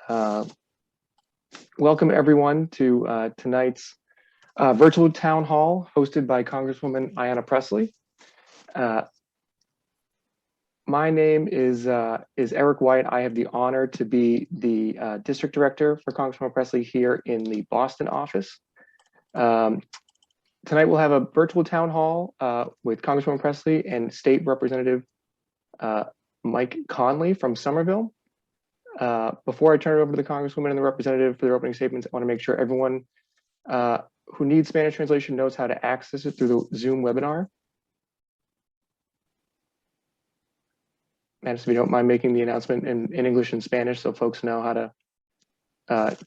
Uh, Welcome everyone to tonight's virtual town hall hosted by Congresswoman Ayanna Pressley. My name is Eric White. I have the honor to be the district director for Congresswoman Pressley here in the Boston office. Tonight we'll have a virtual town hall with Congresswoman Pressley and State Representative Mike Conley from Somerville. Before I turn it over to the Congresswoman and the representative for their opening statements, I want to make sure everyone who needs Spanish translation knows how to access it through the Zoom webinar. And if you don't mind making the announcement in English and Spanish so folks know how to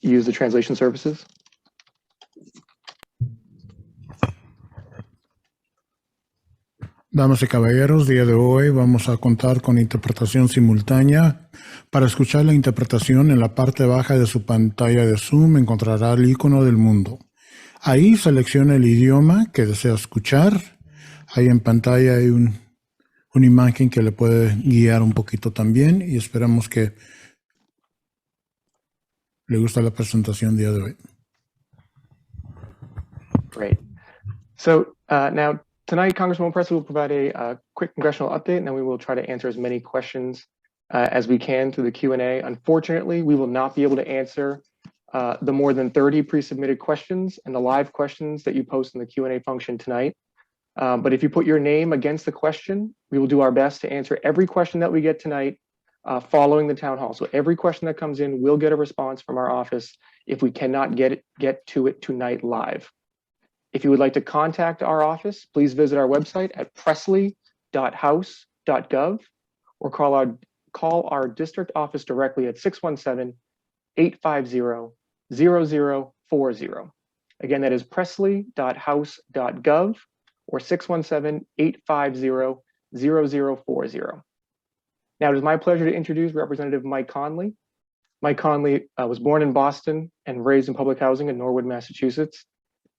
use the translation services. Damas y caballeros, día de hoy vamos a contar con interpretación simultánea. Para escuchar la interpretación, en la parte baja de su pantalla de Zoom encontrará el icono del mundo. Ahí selecciona el idioma que desea escuchar. Ahí en pantalla hay una imagen que le puede guiar un poquito también y esperamos que le guste la presentación día de hoy. Great. So now tonight, Congresswoman Pressley will provide a quick congressional update, and then we will try to answer as many questions as we can through the Q&A. Unfortunately, we will not be able to answer the more than 30 pre-submitted questions and the live questions that you post in the Q&A function tonight. But if you put your name against the question, we will do our best to answer every question that we get tonight following the town hall. So every question that comes in will get a response from our office if we cannot get to it tonight live. If you would like to contact our office, please visit our website at pressley.house.gov or call our district office directly at 617-850-0040. Again, that is pressley.house.gov or 617-850-0040. Now, it is my pleasure to introduce Representative Mike Conley. Mike Conley was born in Boston and raised in public housing in Norwood, Massachusetts.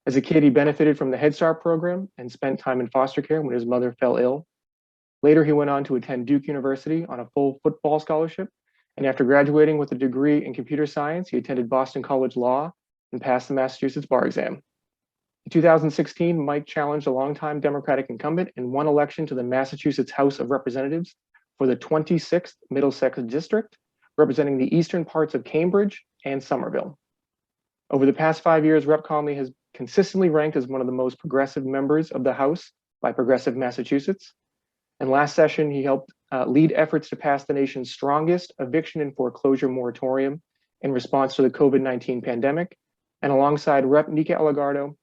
As a kid, he benefited from the Head Start program and spent time in foster care when his mother fell ill. Later, he went on to attend Duke University on a full football scholarship. And after graduating with a degree in computer science, he attended Boston College Law and passed the Massachusetts bar exam. In 2016, Mike challenged a longtime Democratic incumbent and won election to the Massachusetts House of Representatives for the 26th Middlesex District, representing the eastern parts of Cambridge and Somerville. Over the past 5 years, Rep. Conley has consistently ranked as one of the most progressive members of the House by Progressive Massachusetts. And last session, he helped lead efforts to pass the nation's strongest eviction and foreclosure moratorium in response to the COVID-19 pandemic. And alongside Rep. Nika Eligibility,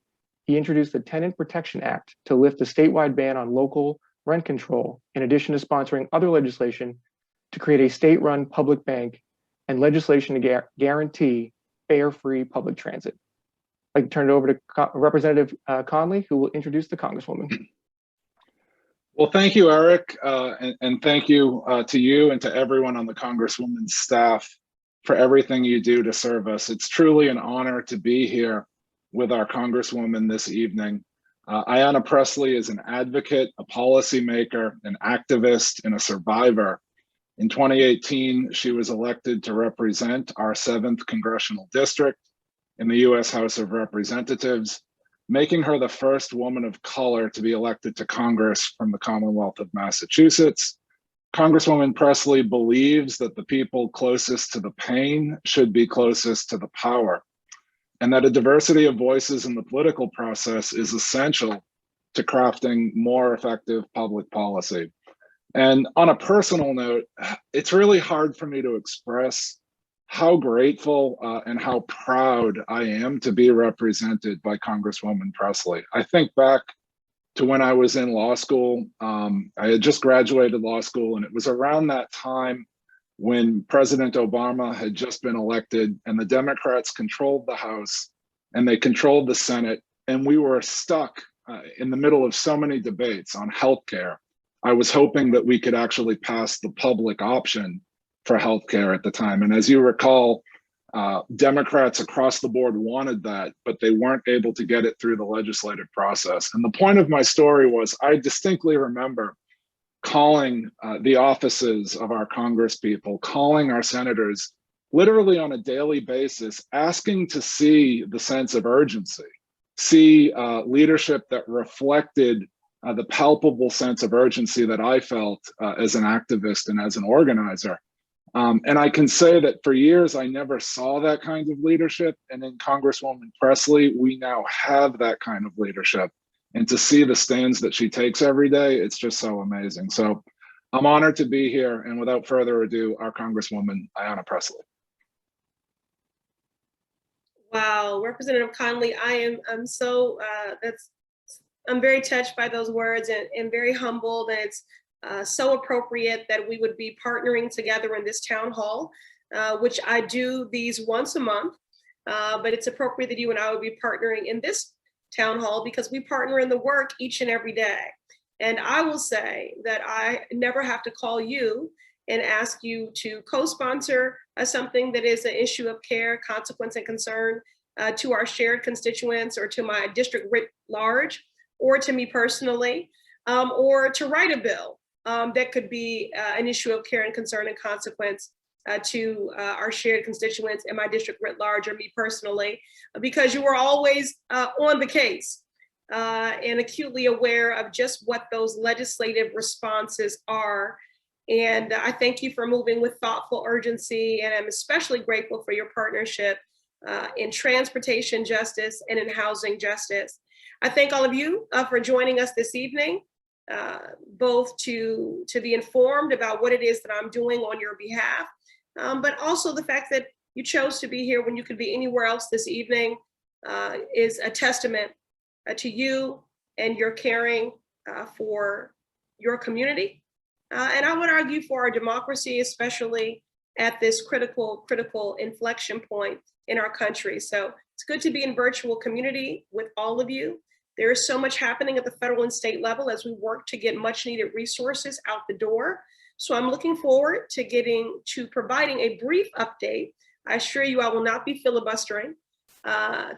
he introduced the Tenant Protection Act to lift the statewide ban on local rent control, in addition to sponsoring other legislation to create a state-run public bank and legislation to guarantee fare-free public transit. I'd like to turn it over to Representative Conley, who will introduce the Congresswoman. Well, thank you, Eric, and thank you to you and to everyone on the Congresswoman's staff for everything you do to serve us. It's truly an honor to be here with our Congresswoman this evening. Ayanna Pressley is an advocate, a policymaker, an activist, and a survivor. In 2018, she was elected to represent our 7th Congressional District in the U.S. House of Representatives, making her the first woman of color to be elected to Congress from the Commonwealth of Massachusetts. Congresswoman Pressley believes that the people closest to the pain should be closest to the power, and that a diversity of voices in the political process is essential to crafting more effective public policy. And on a personal note, it's really hard for me to express how grateful and how proud I am to be represented by Congresswoman Pressley. I think back to when I was in law school. I had just graduated law school, and it was around that time when President Obama had just been elected and the Democrats controlled the House and they controlled the Senate, and we were stuck in the middle of so many debates on healthcare. I was hoping that we could actually pass the public option for healthcare at the time. And as you recall, Democrats across the board wanted that, but they weren't able to get it through the legislative process. And the point of my story was I distinctly remember calling the offices of our Congress people, calling our senators literally on a daily basis, asking to see the sense of urgency, see leadership that reflected the palpable sense of urgency that I felt as an activist and as an organizer. And I can say that for years, I never saw that kind of leadership. And in Congresswoman Pressley, we now have that kind of leadership. And to see the stands that she takes every day, it's just so amazing. So I'm honored to be here. And without further ado, our Congresswoman, Ayanna Pressley. Wow, Representative Conley, I'm very touched by those words and very humbled. And it's so appropriate that we would be partnering together in this town hall, which I do these once a month. But it's appropriate that you and I would be partnering in this town hall because we partner in the work each and every day. And I will say that I never have to call you and ask you to co-sponsor something that is an issue of care, consequence, and concern to our shared constituents or to my district writ large, or to me personally, or to write a bill that could be an issue of care and concern and consequence to our shared constituents and my district writ large or me personally, because you are always on the case and acutely aware of just what those legislative responses are. And I thank you for moving with thoughtful urgency, and I'm especially grateful for your partnership in transportation justice and in housing justice. I thank all of you for joining us this evening, both to be informed about what it is that I'm doing on your behalf, but also the fact that you chose to be here when you could be anywhere else this evening is a testament to you and your caring for your community. And I would argue for our democracy, especially at this critical inflection point in our country. So it's good to be in virtual community with all of you. There is so much happening at the federal and state level as we work to get much needed resources out the door. So I'm looking forward to providing a brief update. I assure you I will not be filibustering. I'm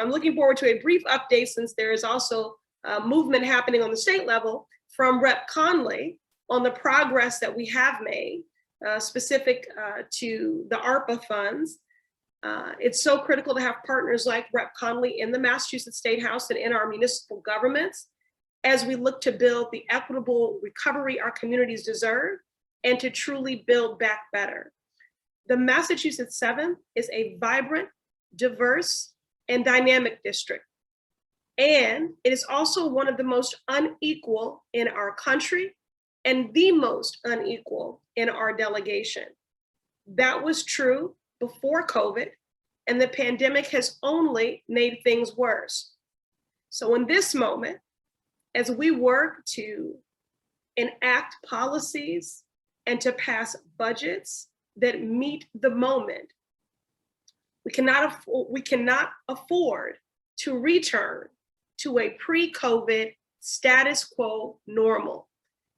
looking forward to a brief update, since there is also movement happening on the state level from Rep. Conley on the progress that we have made specific to the ARPA funds. It's so critical to have partners like Rep. Conley in the Massachusetts State House and in our municipal governments as we look to build the equitable recovery our communities deserve and to truly build back better. The Massachusetts 7th is a vibrant, diverse, and dynamic district. And it is also one of the most unequal in our country and the most unequal in our delegation. That was true before COVID, and the pandemic has only made things worse. So in this moment, as we work to enact policies and to pass budgets that meet the moment, we cannot afford to return to a pre-COVID status quo normal,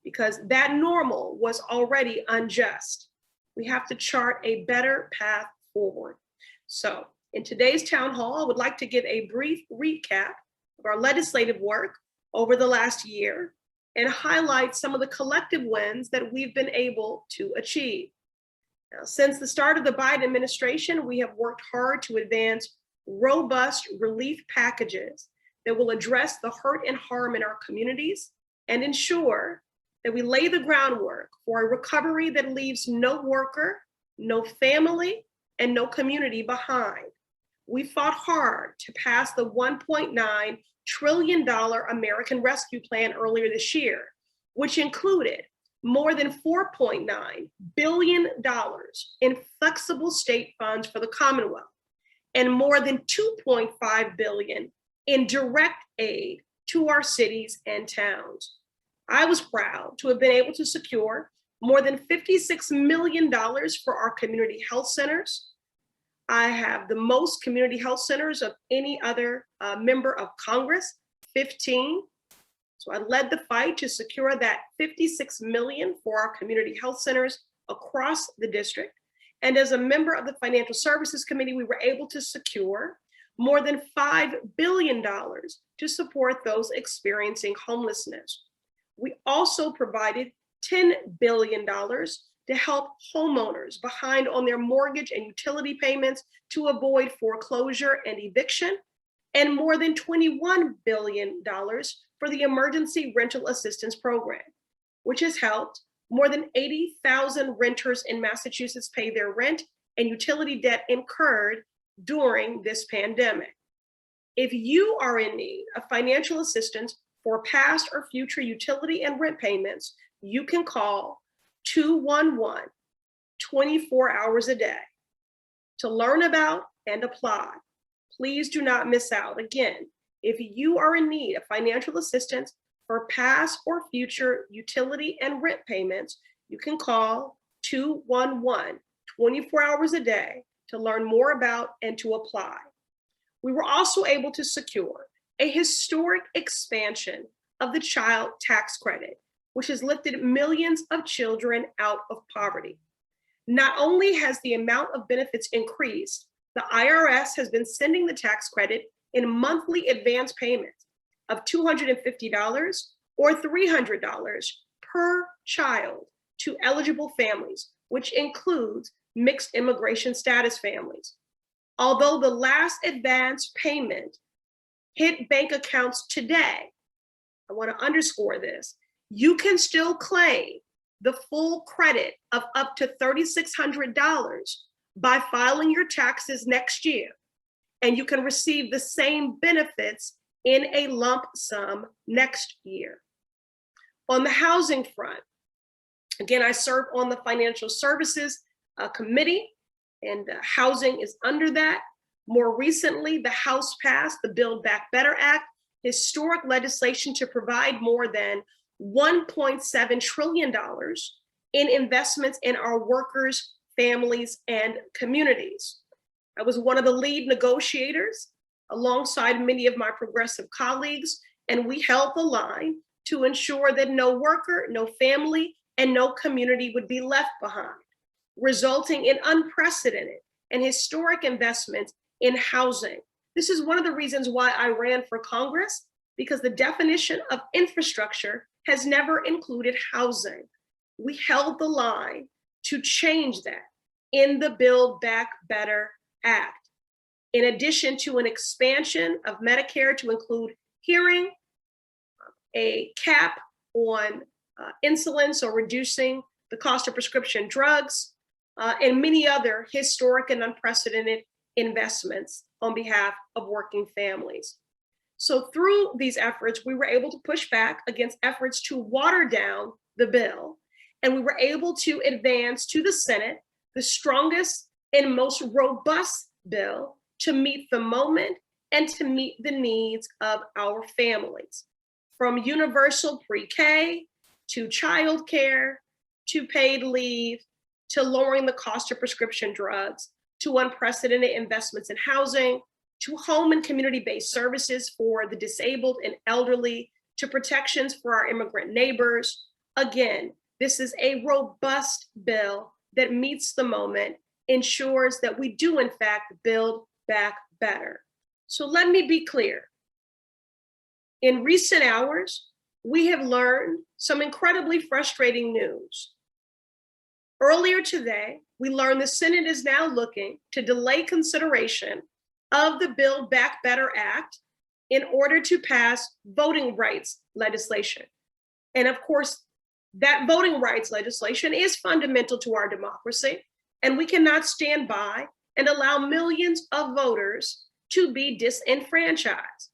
because that normal was already unjust. We have to chart a better path forward. So in today's town hall, I would like to give a brief recap of our legislative work over the last year and highlight some of the collective wins that we've been able to achieve. Now, since the start of the Biden administration, we have worked hard to advance robust relief packages that will address the hurt and harm in our communities and ensure that we lay the groundwork for a recovery that leaves no worker, no family, and no community behind. We fought hard to pass the $1.9 trillion American Rescue Plan earlier this year, which included more than $4.9 billion in flexible state funds for the Commonwealth and more than $2.5 billion in direct aid to our cities and towns. I was proud to have been able to secure more than $56 million for our community health centers. I have the most community health centers of any other member of Congress, 15. So I led the fight to secure that $56 million for our community health centers across the district. And as a member of the Financial Services Committee, we were able to secure more than $5 billion to support those experiencing homelessness. We also provided $10 billion to to help homeowners behind on their mortgage and utility payments to avoid foreclosure and eviction, and more than $21 billion for the Emergency Rental Assistance Program, which has helped more than 80,000 renters in Massachusetts pay their rent and utility debt incurred during this pandemic. If you are in need of financial assistance for past or future utility and rent payments, you can call 211 24 hours a day to learn about and apply. Please do not miss out. Again, if you are in need of financial assistance for past or future utility and rent payments, you can call 211 24 hours a day to learn more about and to apply. We were also able to secure a historic expansion of the child tax credit, which has lifted millions of children out of poverty. Not only has the amount of benefits increased, the IRS has been sending the tax credit in monthly advance payments of $250 or $300 per child to eligible families, which includes mixed immigration status families. Although the last advance payment hit bank accounts today, I want to underscore this, you can still claim the full credit of up to $3,600 by filing your taxes next year, and you can receive the same benefits in a lump sum next year. On the housing front, again, I serve on the Financial Services Committee, and housing is under that. More recently, the House passed the Build Back Better Act, historic legislation to provide more than $1.7 trillion in investments in our workers, families, and communities. I was one of the lead negotiators alongside many of my progressive colleagues, and we held the line to ensure that no worker, no family, and no community would be left behind, resulting in unprecedented and historic investments in housing. This is one of the reasons why I ran for Congress, because the definition of infrastructure has never included housing. We held the line to change that in the Build Back Better Act. In addition to an expansion of Medicare to include hearing, a cap on insulin, so reducing the cost of prescription drugs, and many other historic and unprecedented investments on behalf of working families. So through these efforts, we were able to push back against efforts to water down the bill, and we were able to advance to the Senate the strongest and most robust bill to meet the moment and to meet the needs of our families. From universal pre-K to childcare, to paid leave, to lowering the cost of prescription drugs, to unprecedented investments in housing, to home and community-based services for the disabled and elderly, to protections for our immigrant neighbors. Again, this is a robust bill that meets the moment, ensures that we do in fact build back better. So let me be clear. In recent hours, we have learned some incredibly frustrating news. Earlier today, we learned the Senate is now looking to delay consideration of the Build Back Better Act in order to pass voting rights legislation. And of course, that voting rights legislation is fundamental to our democracy, and we cannot stand by and allow millions of voters to be disenfranchised.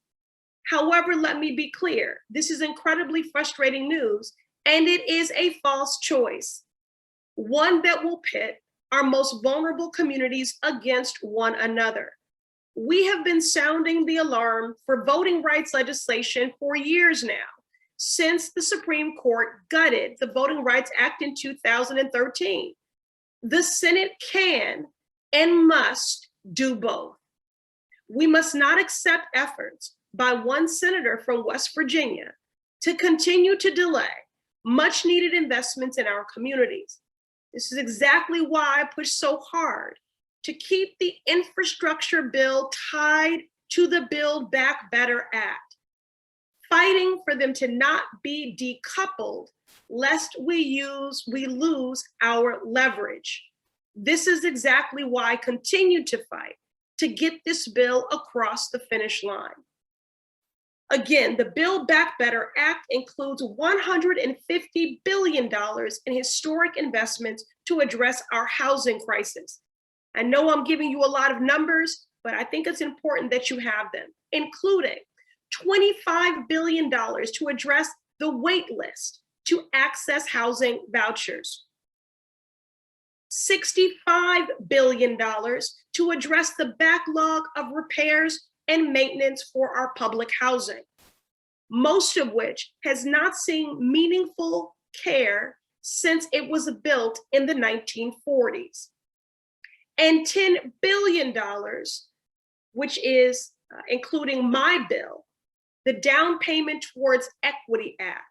However, let me be clear, this is incredibly frustrating news, and it is a false choice, one that will pit our most vulnerable communities against one another. We have been sounding the alarm for voting rights legislation for years now, since the Supreme Court gutted the Voting Rights Act in 2013. The Senate can and must do both. We must not accept efforts by one senator from West Virginia to continue to delay much needed investments in our communities. This is exactly why I push so hard to keep the infrastructure bill tied to the Build Back Better Act, fighting for them to not be decoupled lest we lose our leverage. This is exactly why I continue to fight to get this bill across the finish line. Again, the Build Back Better Act includes $150 billion in historic investments to address our housing crisis. I know I'm giving you a lot of numbers, but I think it's important that you have them, including $25 billion to address the wait list to access housing vouchers, $65 billion to address the backlog of repairs and maintenance for our public housing, most of which has not seen meaningful care since it was built in the 1940s. And $10 billion, which is including my bill, the Down Payment Towards Equity Act,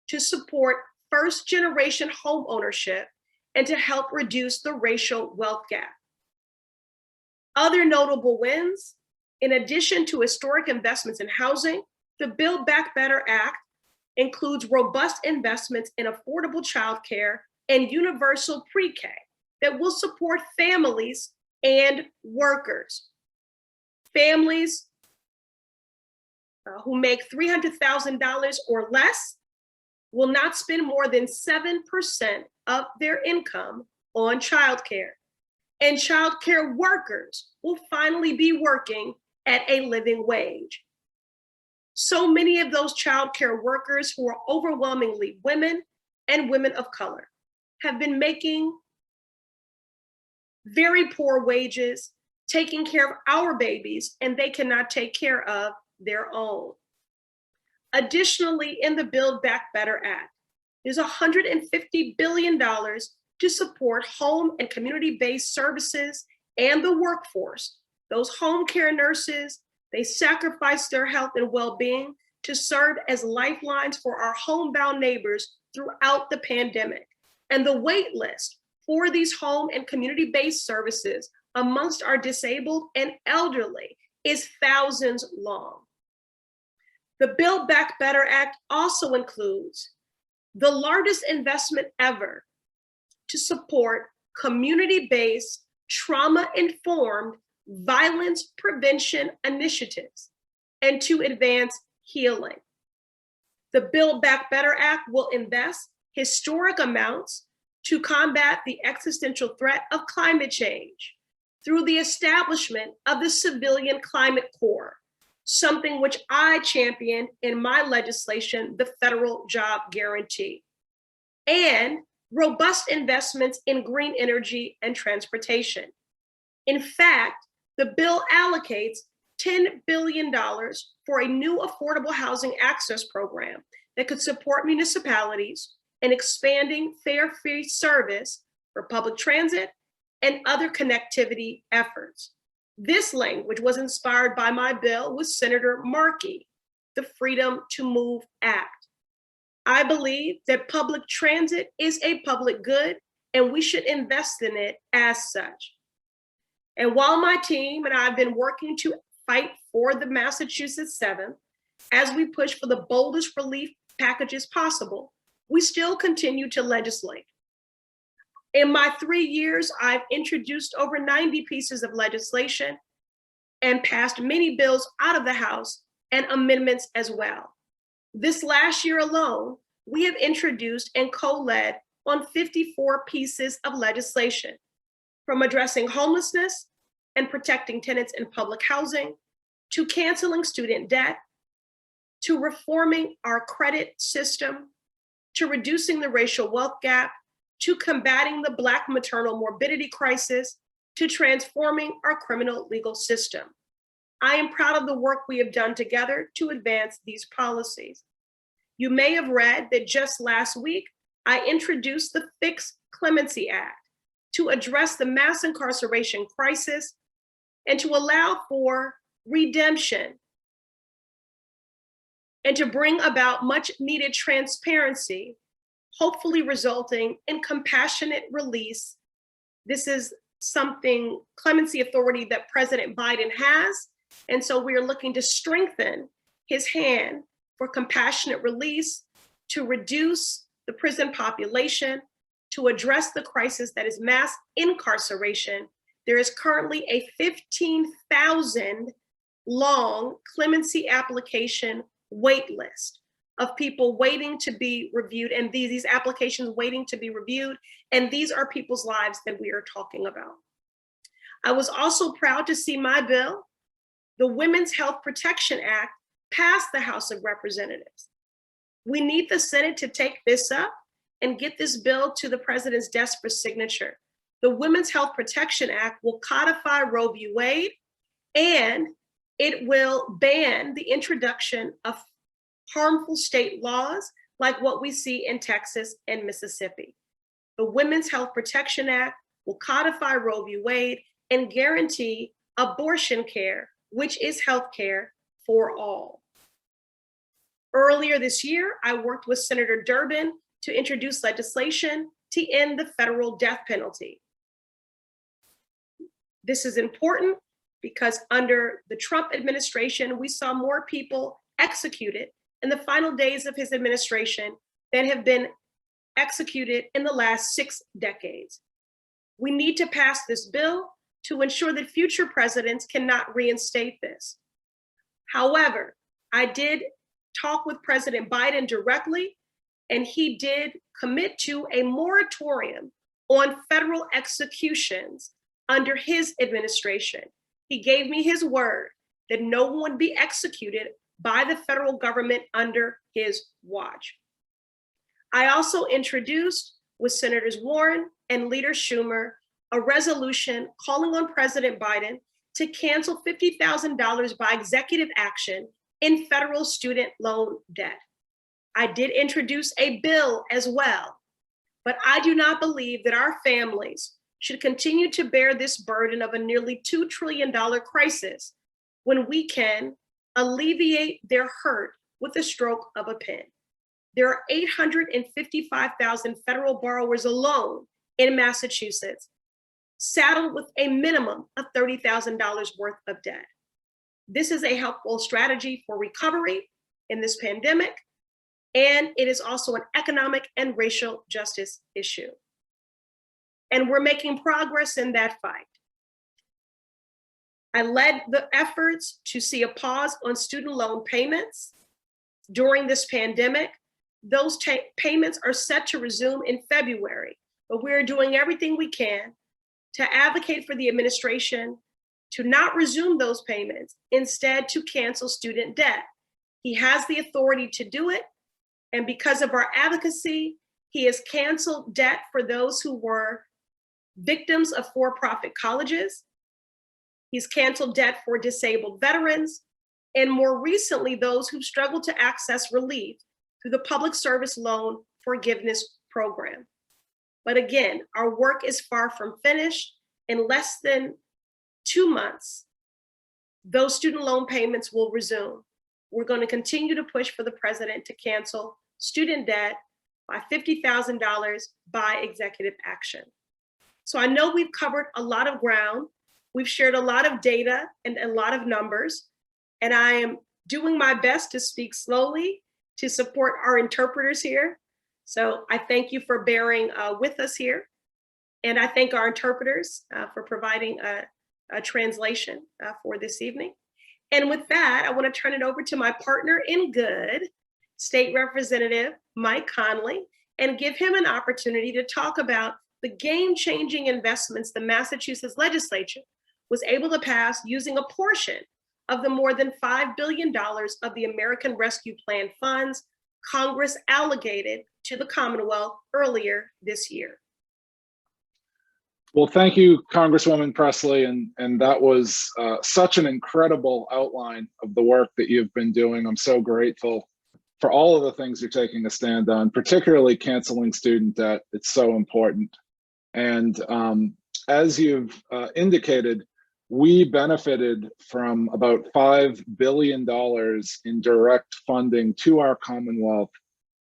to support first-generation home ownership and to help reduce the racial wealth gap. Other notable wins, in addition to historic investments in housing, the Build Back Better Act includes robust investments in affordable childcare and universal pre-K that will support families and workers. Families who make $300,000 or less will not spend more than 7% of their income on childcare. And childcare workers will finally be working at a living wage. So many of those childcare workers, who are overwhelmingly women and women of color, have been making very poor wages, taking care of our babies, and they cannot take care of their own. Additionally, in the Build Back Better Act, there's $150 billion to support home and community-based services and the workforce. Those home care nurses, they sacrificed their health and well-being to serve as lifelines for our homebound neighbors throughout the pandemic. And the wait list for these home and community-based services amongst our disabled and elderly is thousands long. The Build Back Better Act also includes the largest investment ever to support community-based, trauma-informed violence prevention initiatives and to advance healing. The Build Back Better Act will invest historic amounts to combat the existential threat of climate change through the establishment of the Civilian Climate Corps, something which I champion in my legislation, the Federal Job Guarantee, and robust investments in green energy and transportation. In fact, the bill allocates $10 billion for a new affordable housing access program that could support municipalities in expanding fare free service for public transit and other connectivity efforts. This language was inspired by my bill with Senator Markey, the Freedom to Move Act. I believe that public transit is a public good and we should invest in it as such. And while my team and I have been working to fight for the Massachusetts 7th, as we push for the boldest relief packages possible, we still continue to legislate. In my 3 years, I've introduced over 90 pieces of legislation and passed many bills out of the House and amendments as well. This last year alone, we have introduced and co-led on 54 pieces of legislation, from addressing homelessness and protecting tenants in public housing, to canceling student debt, to reforming our credit system, to reducing the racial wealth gap, to combating the Black maternal morbidity crisis, to transforming our criminal legal system. I am proud of the work we have done together to advance these policies. You may have read that just last week, I introduced the Fix Clemency Act to address the mass incarceration crisis and to allow for redemption and to bring about much needed transparency, hopefully resulting in compassionate release. This is something, clemency authority, that President Biden has. And so we are looking to strengthen his hand for compassionate release, to reduce the prison population, to address the crisis that is mass incarceration, there is currently a 15,000 long clemency application wait list of people waiting to be reviewed, and these applications waiting to be reviewed, and these are people's lives that we are talking about. I was also proud to see my bill, the Women's Health Protection Act, pass the House of Representatives. We need the Senate to take this up and get this bill to the president's desk for signature. The Women's Health Protection Act will codify Roe v. Wade, and it will ban the introduction of harmful state laws like what we see in Texas and Mississippi. The Women's Health Protection Act will codify Roe v. Wade and guarantee abortion care, which is health care for all. Earlier this year, I worked with Senator Durbin to introduce legislation to end the federal death penalty. This is important because under the Trump administration, we saw more people executed in the final days of his administration than have been executed in the last 6 decades. We need to pass this bill to ensure that future presidents cannot reinstate this. However, I did talk with President Biden directly, and he did commit to a moratorium on federal executions under his administration. He gave me his word that no one would be executed by the federal government under his watch. I also introduced with Senators Warren and Leader Schumer a resolution calling on President Biden to cancel $50,000 by executive action in federal student loan debt. I did introduce a bill as well, but I do not believe that our families should continue to bear this burden of a nearly $2 trillion crisis when we can alleviate their hurt with the stroke of a pen. There are 855,000 federal borrowers alone in Massachusetts, saddled with a minimum of $30,000 worth of debt. This is a helpful strategy for recovery in this pandemic, and it is also an economic and racial justice issue. And we're making progress in that fight. I led the efforts to see a pause on student loan payments during this pandemic. Those payments are set to resume in February, but we're doing everything we can to advocate for the administration to not resume those payments, instead to cancel student debt. He has the authority to do it, and because of our advocacy, he has canceled debt for those who were victims of for-profit colleges. He's canceled debt for disabled veterans, and more recently, those who struggled to access relief through the Public Service Loan Forgiveness Program. But again, our work is far from finished. In less than 2 months, those student loan payments will resume. We're going to continue to push for the president to cancel student debt by $50,000 by executive action. So I know we've covered a lot of ground. We've shared a lot of data and a lot of numbers, and I am doing my best to speak slowly to support our interpreters here. So I thank you for bearing with us here. And I thank our interpreters for providing a translation for this evening. And with that, I want to turn it over to my partner in good, State Representative Mike Conley, and give him an opportunity to talk about the game-changing investments the Massachusetts legislature was able to pass using a portion of the more than $5 billion of the American Rescue Plan funds Congress allocated to the Commonwealth earlier this year. Well, thank you, Congresswoman Pressley, and that was such an incredible outline of the work that you've been doing. I'm so grateful for all of the things you're taking a stand on, particularly canceling student debt. It's so important. And as you've indicated, we benefited from about $5 billion in direct funding to our Commonwealth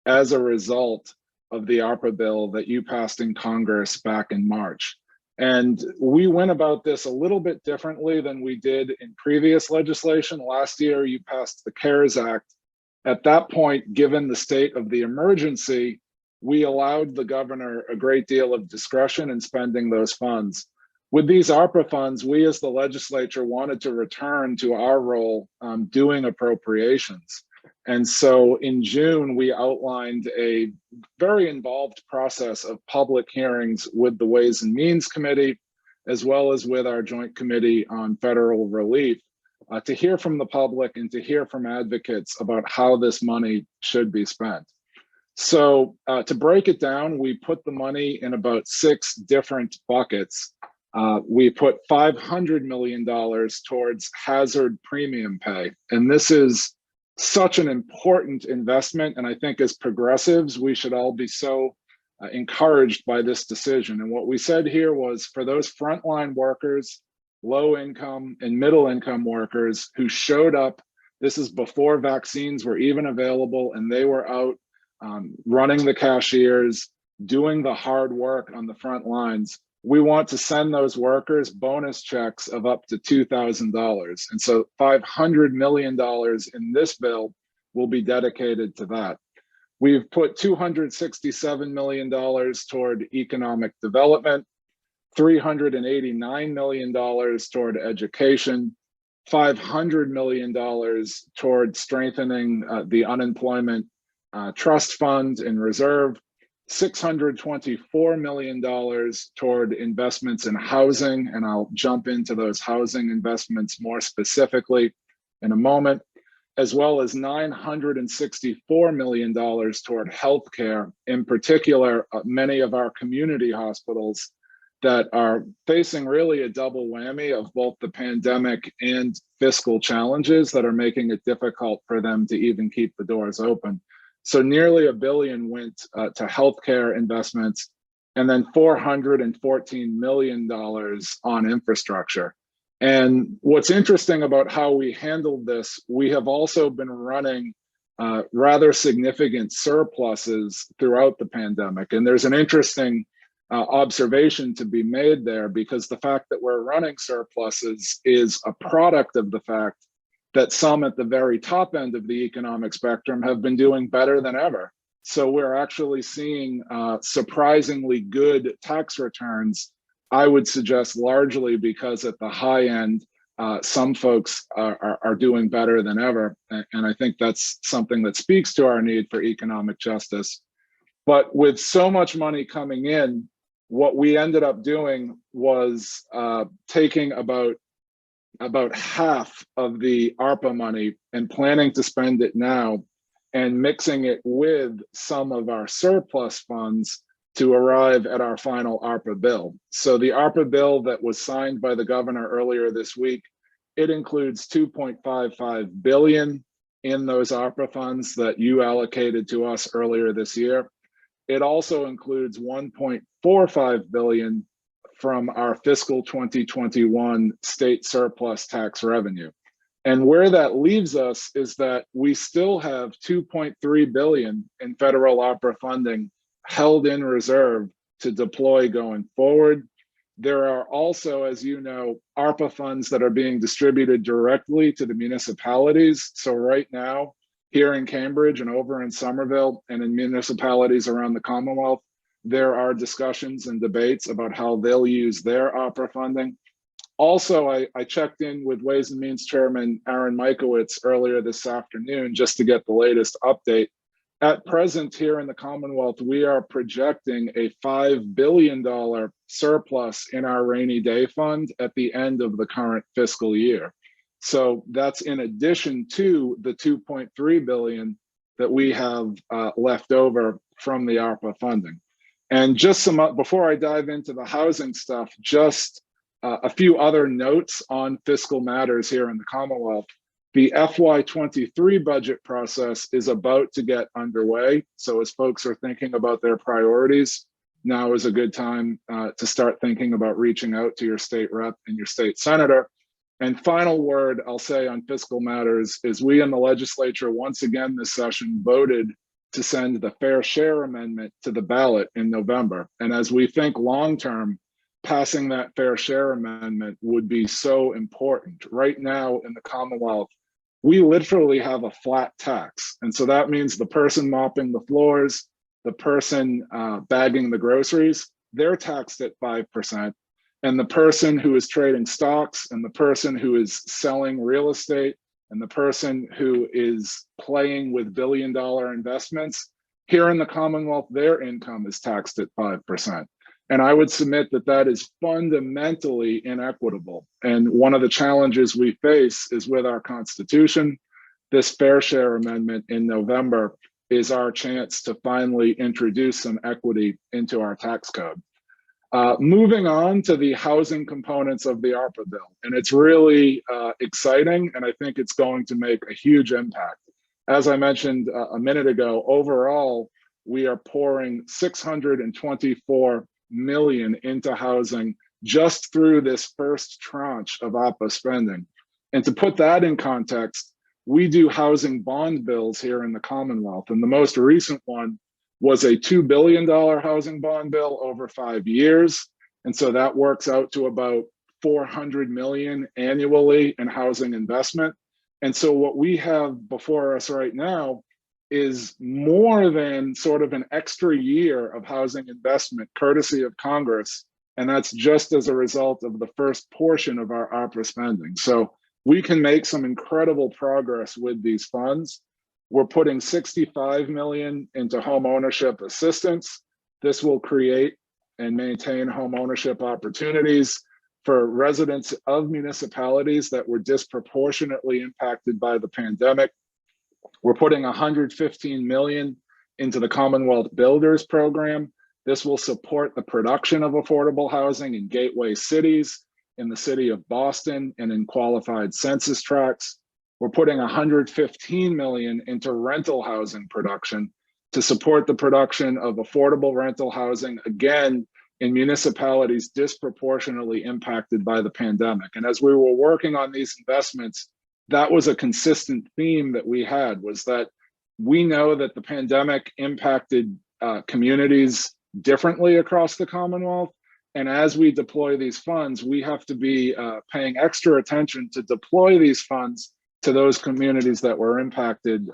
as a result of the ARPA bill that you passed in Congress back in March. And we went about this a little bit differently than we did in previous legislation. Last year, you passed the CARES Act. At that point, given the state of the emergency, we allowed the governor a great deal of discretion in spending those funds. With these ARPA funds, we as the legislature wanted to return to our role doing appropriations. And so in June, we outlined a very involved process of public hearings with the Ways and Means Committee, as well as with our Joint Committee on Federal Relief, to hear from the public and to hear from advocates about how this money should be spent. So to break it down, we put the money in about 6 different buckets. We put $500 million towards hazard premium pay. And this is such an important investment. And I think as progressives, we should all be so encouraged by this decision. And what we said here was for those frontline workers, low income and middle income workers who showed up, this is before vaccines were even available, and they were out running the cashiers, doing the hard work on the front lines. We want to send those workers bonus checks of up to $2,000. And so $500 million in this bill will be dedicated to that. We've put $267 million toward economic development, $389 million toward education, $500 million toward strengthening the unemployment trust fund and reserve, $624 million toward investments in housing, and I'll jump into those housing investments more specifically in a moment, as well as $964 million toward healthcare, in particular, many of our community hospitals that are facing really a double whammy of both the pandemic and fiscal challenges that are making it difficult for them to even keep the doors open. So nearly $1 billion went to healthcare investments, and then $414 million on infrastructure. And what's interesting about how we handled this, we have also been running rather significant surpluses throughout the pandemic. And there's an interesting observation to be made there, because the fact that we're running surpluses is a product of the fact that some at the very top end of the economic spectrum have been doing better than ever. So we're actually seeing surprisingly good tax returns, I would suggest largely because at the high end, some folks are doing better than ever. And I think that's something that speaks to our need for economic justice. But with so much money coming in, what we ended up doing was taking about half of the ARPA money and planning to spend it now and mixing it with some of our surplus funds to arrive at our final ARPA bill. So the ARPA bill that was signed by the governor earlier this week, it includes $2.55 billion in those ARPA funds that you allocated to us earlier this year. It also includes $1.45 billion from our fiscal 2021 state surplus tax revenue. And where that leaves us is that we still have $2.3 billion in federal ARPA funding held in reserve to deploy going forward. There are also, as you know, ARPA funds that are being distributed directly to the municipalities. So right now, here in Cambridge and over in Somerville and in municipalities around the Commonwealth, there are discussions and debates about how they'll use their ARPA funding. Also, I checked in with Ways and Means Chairman Aaron Michowitz earlier this afternoon just to get the latest update. At present here in the Commonwealth, we are projecting a $5 billion surplus in our rainy day fund at the end of the current fiscal year. So that's in addition to the $2.3 billion that we have left over from the ARPA funding. And just some, before I dive into the housing stuff, just a few other notes on fiscal matters here in the Commonwealth. The FY23 budget process is about to get underway. So as folks are thinking about their priorities, now is a good time to start thinking about reaching out to your state rep and your state senator. And final word I'll say on fiscal matters is we in the legislature once again this session voted to send the Fair Share Amendment to the ballot in November. And as we think long-term, passing that Fair Share Amendment would be so important. Right now in the Commonwealth, we literally have a flat tax. And so that means the person mopping the floors, the person bagging the groceries, they're taxed at 5%. And the person who is trading stocks, and the person who is selling real estate, and the person who is playing with billion-dollar investments, here in the Commonwealth, their income is taxed at 5%. And I would submit that that is fundamentally inequitable. And one of the challenges we face is with our Constitution. This Fair Share Amendment in November is our chance to finally introduce some equity into our tax code. Moving on to the housing components of the ARPA bill, and it's really exciting, and I think it's going to make a huge impact. As I mentioned a minute ago, overall, we are pouring $624 million into housing just through this first tranche of ARPA spending. And to put that in context, we do housing bond bills here in the Commonwealth, and the most recent one was a $2 billion housing bond bill over 5 years. And so that works out to about $400 million annually in housing investment. And so what we have before us right now is more than sort of an extra year of housing investment courtesy of Congress. And that's just as a result of the first portion of our ARPA spending. So we can make some incredible progress with these funds. We're putting $65 million into home ownership assistance. This will create and maintain home ownership opportunities for residents of municipalities that were disproportionately impacted by the pandemic. We're putting $115 million into the Commonwealth Builders Program. This will support the production of affordable housing in gateway cities, in the city of Boston, and in qualified census tracts. We're putting $115 million into rental housing production to support the production of affordable rental housing, again, in municipalities disproportionately impacted by the pandemic. And as we were working on these investments, that was a consistent theme that we had, was that we know that the pandemic impacted communities differently across the Commonwealth. And as we deploy these funds, we have to be paying extra attention to deploy these funds to those communities that were impacted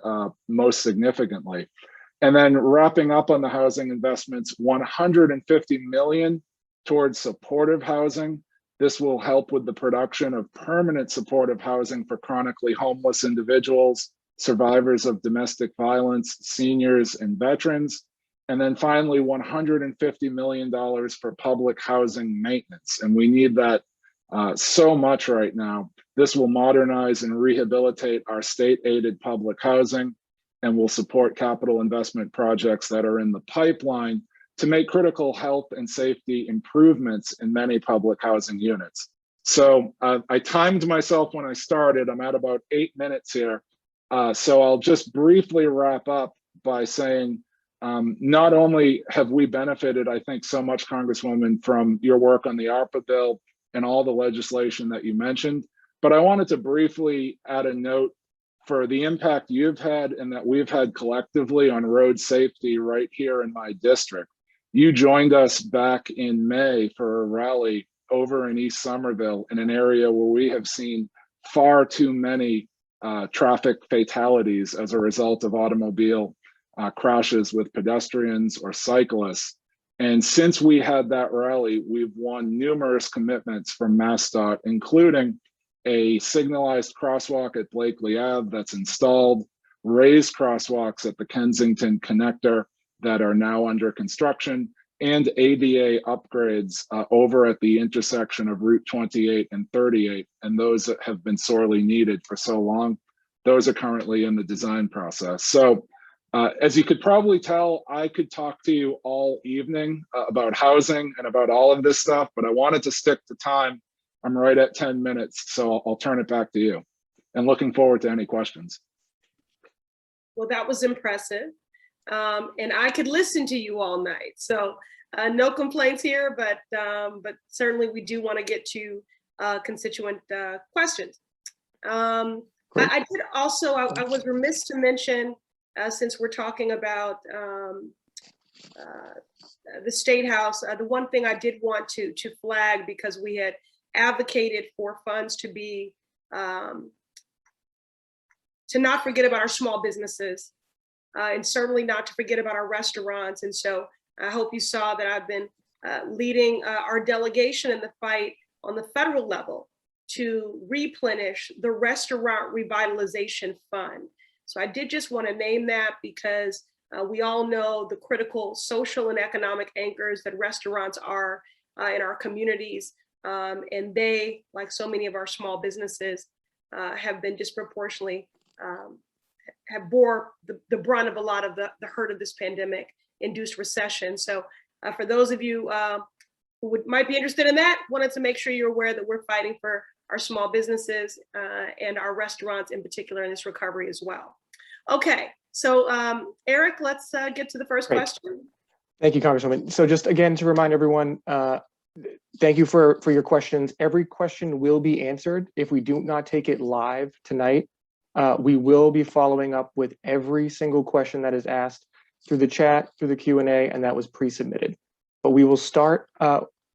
most significantly. And then wrapping up on the housing investments, $150 million towards supportive housing. This will help with the production of permanent supportive housing for chronically homeless individuals, survivors of domestic violence, seniors, and veterans. And then finally, $150 million for public housing maintenance. And we need that so much right now. This will modernize and rehabilitate our state-aided public housing, and will support capital investment projects that are in the pipeline to make critical health and safety improvements in many public housing units. So I timed myself when I started. I'm at about 8 minutes here. So I'll just briefly wrap up by saying, not only have we benefited, I think, so much, Congresswoman, from your work on the ARPA bill and all the legislation that you mentioned, but I wanted to briefly add a note for the impact you've had and that we've had collectively on road safety right here in my district. You joined us back in May for a rally over in East Somerville, in an area where we have seen far too many traffic fatalities as a result of automobile crashes with pedestrians or cyclists. And since we had that rally, we've won numerous commitments from MassDOT, including a signalized crosswalk at Blakely Ave that's installed, raised crosswalks at the Kensington connector that are now under construction, and ADA upgrades over at the intersection of Route 28 and 38. And those that have been sorely needed for so long, those are currently in the design process. So as you could probably tell, I could talk to you all evening about housing and about all of this stuff, but I wanted to stick to time. I'm right at 10 minutes, so I'll turn it back to you. And looking forward to any questions. Well, that was impressive. And I could listen to you all night. So no complaints here, but certainly we do want to get to constituent questions. I did also, I was remiss to mention, since we're talking about the State House, the one thing I did want to flag, because we had advocated for funds to be, to not forget about our small businesses and certainly not to forget about our restaurants. And so I hope you saw that I've been leading our delegation in the fight on the federal level to replenish the Restaurant Revitalization Fund. So I did just want to name that because we all know the critical social and economic anchors that restaurants are in our communities. And they, like so many of our small businesses, have been disproportionately, have bore the brunt of a lot of the hurt of this pandemic induced recession. So for those of you who might be interested in that, wanted to make sure you're aware that we're fighting for our small businesses and our restaurants in particular in this recovery as well. Okay, so Eric, let's get to the first Great. question. Thank you, Congresswoman. So just again to remind everyone, thank you for your questions. Every question will be answered. If we do not take it live tonight, we will be following up with every single question that is asked through the chat, through the Q&A, and that was pre-submitted. But we will start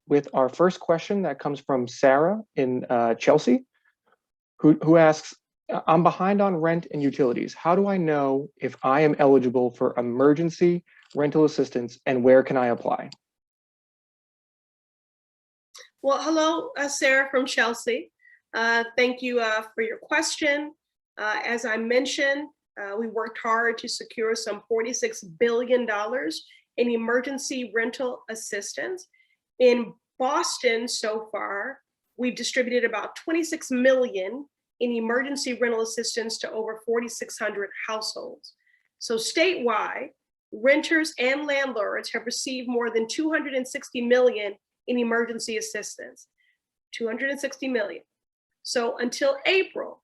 with our first question that comes from Sarah in Chelsea, who asks, I'm behind on rent and utilities. How do I know if I am eligible for emergency rental assistance and where can I apply? Well, hello, Sarah from Chelsea. Thank you for your question. As I mentioned, we worked hard to secure some $46 billion in emergency rental assistance. In Boston so far, we've distributed about 26 million in emergency rental assistance to over 4,600 households. So statewide, renters and landlords have received more than 260 million in emergency assistance, 260 million. So until April,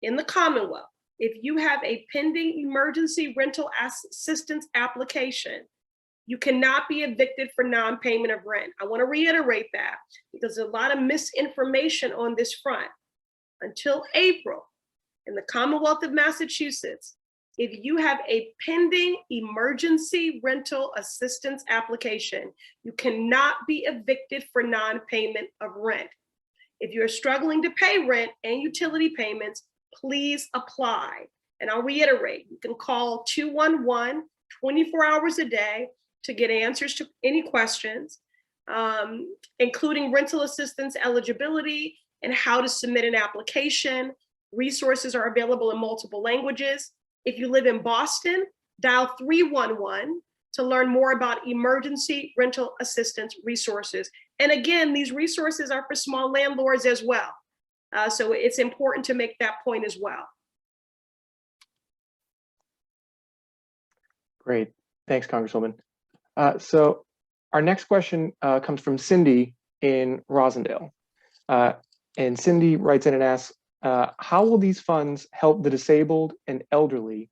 in the Commonwealth, if you have a pending emergency rental assistance application, you cannot be evicted for non-payment of rent. I want to reiterate that because there's a lot of misinformation on this front. Until April, in the Commonwealth of Massachusetts, if you have a pending emergency rental assistance application, you cannot be evicted for non-payment of rent. If you're struggling to pay rent and utility payments, please apply. And I'll reiterate, you can call 211 24 hours a day to get answers to any questions, including rental assistance eligibility and how to submit an application. Resources are available in multiple languages. If you live in Boston, dial 311 to learn more about emergency rental assistance resources. And again, these resources are for small landlords as well. So it's important to make that point as well. Great, thanks, Congresswoman. So our next question comes from Cindy in Rosendale. And Cindy writes in and asks, how will these funds help the disabled and elderly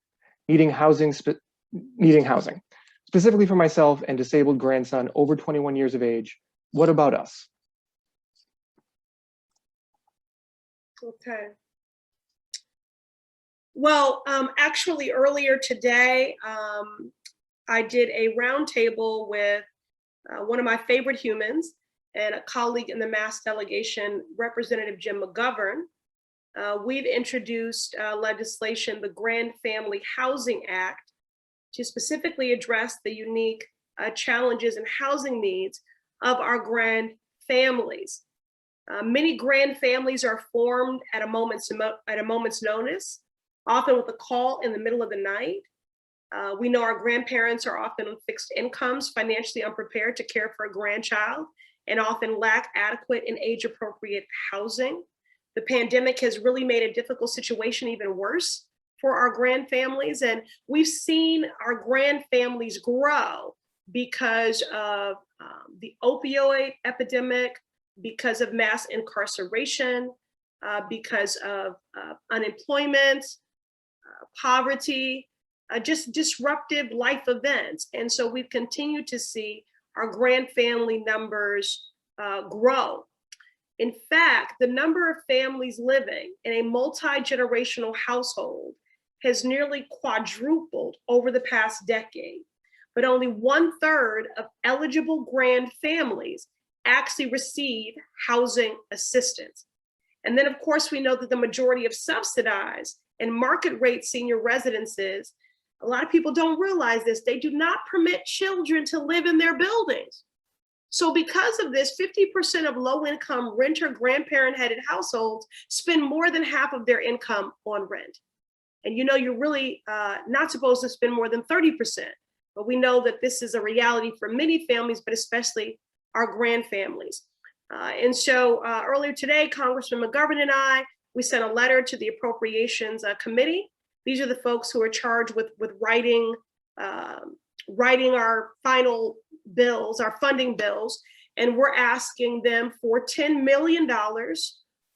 needing housing, specifically for myself and disabled grandson over 21 years of age? What about us? Okay. Well, actually earlier today, I did a roundtable with one of my favorite humans and a colleague in the Mass delegation, Representative Jim McGovern. We've introduced legislation, the Grand Family Housing Act, to specifically address the unique challenges and housing needs of our grand families. Many grand families are formed at a moment's notice, often with a call in the middle of the night. We know our grandparents are often on fixed incomes, financially unprepared to care for a grandchild, and often lack adequate and age-appropriate housing. The pandemic has really made a difficult situation even worse for our grand families, and we've seen our grand families grow because of the opioid epidemic, because of mass incarceration, because of unemployment, poverty, just disruptive life events. And so we've continued to see our grand family numbers grow. In fact, the number of families living in a multi-generational household has nearly quadrupled over the past decade, but only 1/3 of eligible grand families actually receive housing assistance. And then of course, we know that the majority of subsidized and market rate senior residences A lot of people don't realize this. They do not permit children to live in their buildings. So because of this, 50% of low-income renter grandparent-headed households spend more than half of their income on rent. And you know, you're really not supposed to spend more than 30%. But we know that this is a reality for many families, but especially our grand families. And so earlier today, Congressman McGovern and I, we sent a letter to the Appropriations Committee. These are the folks who are charged with writing our final bills, our funding bills, and we're asking them for $10 million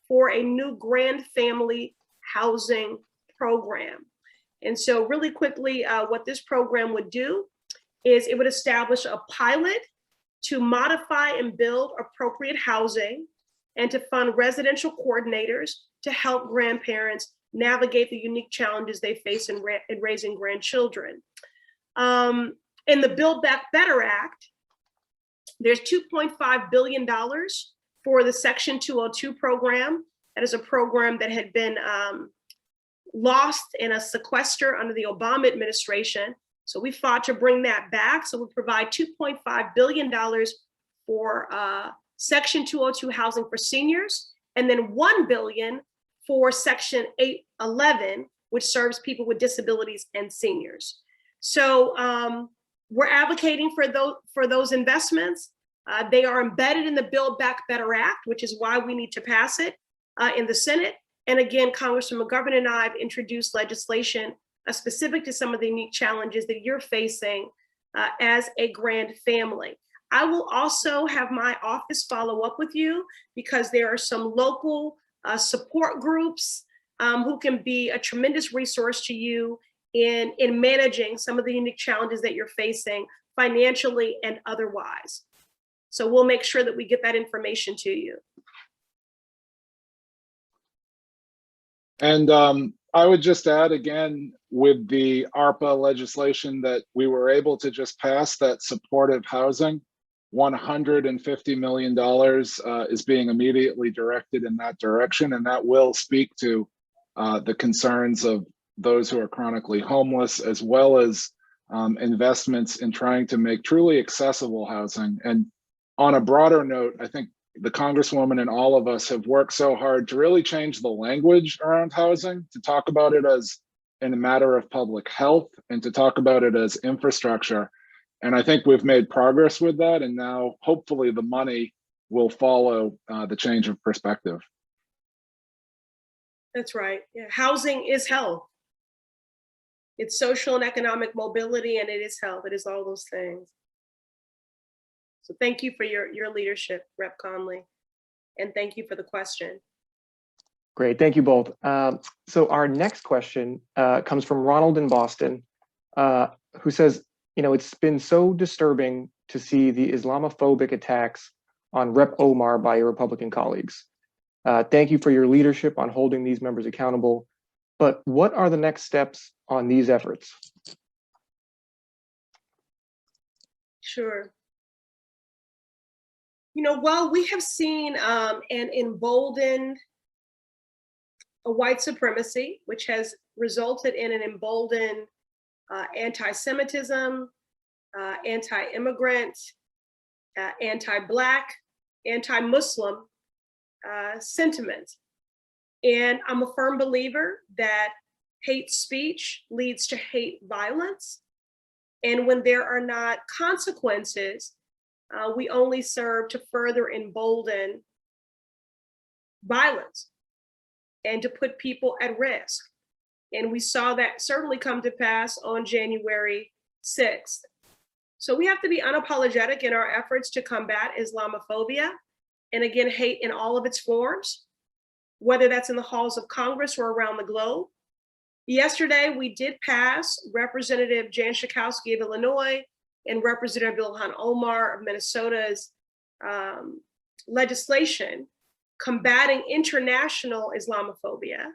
for a new grand family housing program. And so really quickly, what this program would do is it would establish a pilot to modify and build appropriate housing and to fund residential coordinators to help grandparents navigate the unique challenges they face in raising grandchildren. In the Build Back Better Act, there's $2.5 billion for the Section 202 program. That is a program that had been lost in a sequester under the Obama administration. So we fought to bring that back. So we provide $2.5 billion for Section 202 housing for seniors, and then $1 billion for Section 811, which serves people with disabilities and seniors. So we're advocating for those investments. They are embedded in the Build Back Better Act, which is why we need to pass it in the Senate. And again, Congressman McGovern and I have introduced legislation specific to some of the unique challenges that you're facing as a grand family. I will also have my office follow up with you because there are some local support groups who can be a tremendous resource to you in managing some of the unique challenges that you're facing financially and otherwise. So we'll make sure that we get that information to you. And I would just add again, with the ARPA legislation that we were able to just pass, that supportive housing, $150 million is being immediately directed in that direction. And that will speak to the concerns of those who are chronically homeless, as well as investments in trying to make truly accessible housing. And on a broader note, I think the Congresswoman and all of us have worked so hard to really change the language around housing, to talk about it as in a matter of public health and to talk about it as infrastructure. And I think we've made progress with that. And now hopefully the money will follow the change of perspective. That's right. Yeah. Housing is health. It's social and economic mobility, and it is health. It is all those things. So thank you for your leadership, Rep. Conley, and thank you for the question. Great, thank you both. So our next question comes from Ronald in Boston, who says, you know, it's been so disturbing to see the Islamophobic attacks on Rep. Omar by your Republican colleagues. Thank you for your leadership on holding these members accountable, but what are the next steps on these efforts? Sure. You know, while we have seen and emboldened a white supremacy, which has resulted in an emboldened anti-Semitism, anti-immigrant, anti-Black, anti-Muslim sentiment. And I'm a firm believer that hate speech leads to hate violence. And when there are not consequences, we only serve to further embolden violence and to put people at risk. And we saw that certainly come to pass on January 6th. So we have to be unapologetic in our efforts to combat Islamophobia, and again, hate in all of its forms, whether that's in the halls of Congress or around the globe. Yesterday, we did pass Representative Jan Schakowsky of Illinois and Representative Ilhan Omar of Minnesota's legislation combating international Islamophobia.